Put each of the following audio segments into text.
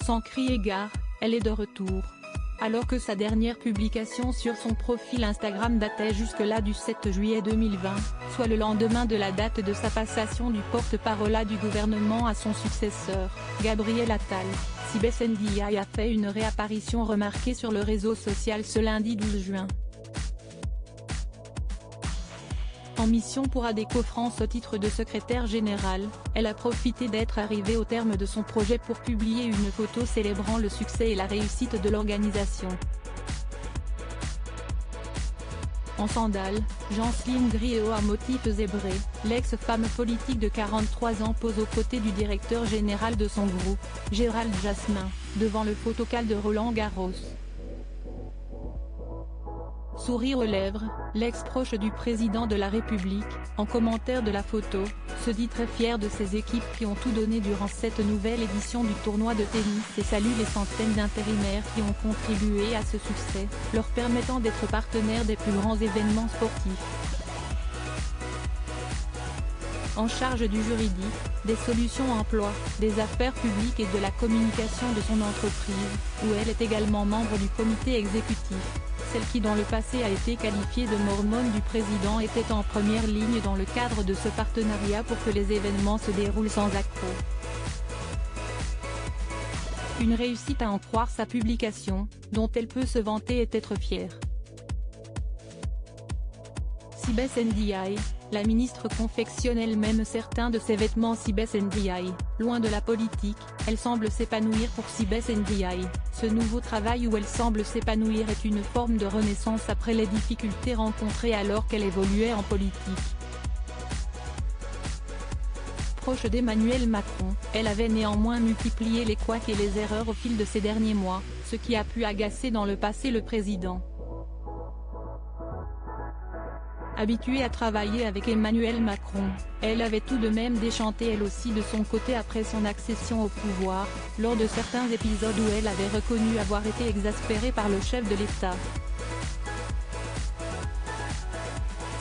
Sans crier gare, elle est de retour. Alors que sa dernière publication sur son profil Instagram datait jusque-là du 7 juillet 2020, soit le lendemain de la date de sa passation du porte-parole du gouvernement à son successeur, Gabriel Attal, Sibeth Ndiaye a fait une réapparition remarquée sur le réseau social ce lundi 12 juin. En mission pour ADECO France au titre de secrétaire générale, elle a profité d'être arrivée au terme de son projet pour publier une photo célébrant le succès et la réussite de l'organisation. En sandales, Jocelyne Griéo à motif zébré, l'ex-femme politique de 43 ans pose aux côtés du directeur général de son groupe, Gérald Jasmin, devant le photocall de Roland-Garros. Sourire aux lèvres, l'ex-proche du président de la République, en commentaire de la photo, se dit très fier de ses équipes qui ont tout donné durant cette nouvelle édition du tournoi de tennis et salue les centaines d'intérimaires qui ont contribué à ce succès, leur permettant d'être partenaires des plus grands événements sportifs. En charge du juridique, des solutions emploi, des affaires publiques et de la communication de son entreprise, où elle est également membre du comité exécutif. Celle qui dans le passé a été qualifiée de mormone du président était en première ligne dans le cadre de ce partenariat pour que les événements se déroulent sans accroc. Une réussite à en croire sa publication, dont elle peut se vanter et être fière. Sibeth Ndiaye, la ministre confectionne elle-même certains de ses vêtements. Sibeth Ndiaye, loin de la politique, elle semble s'épanouir. Pour Sibeth Ndiaye, ce nouveau travail où elle semble s'épanouir est une forme de renaissance après les difficultés rencontrées alors qu'elle évoluait en politique. Proche d'Emmanuel Macron, elle avait néanmoins multiplié les couacs et les erreurs au fil de ces derniers mois, ce qui a pu agacer dans le passé le président. Habituée à travailler avec Emmanuel Macron, elle avait tout de même déchanté elle aussi de son côté après son accession au pouvoir, lors de certains épisodes où elle avait reconnu avoir été exaspérée par le chef de l'État.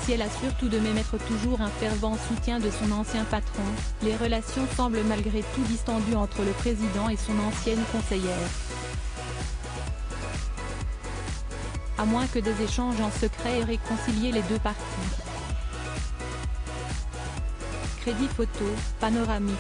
Si elle assure tout de même être toujours un fervent soutien de son ancien patron, les relations semblent malgré tout distendues entre le président et son ancienne conseillère. À moins que des échanges en secret aient réconcilié les deux parties. Crédit photo, panoramique.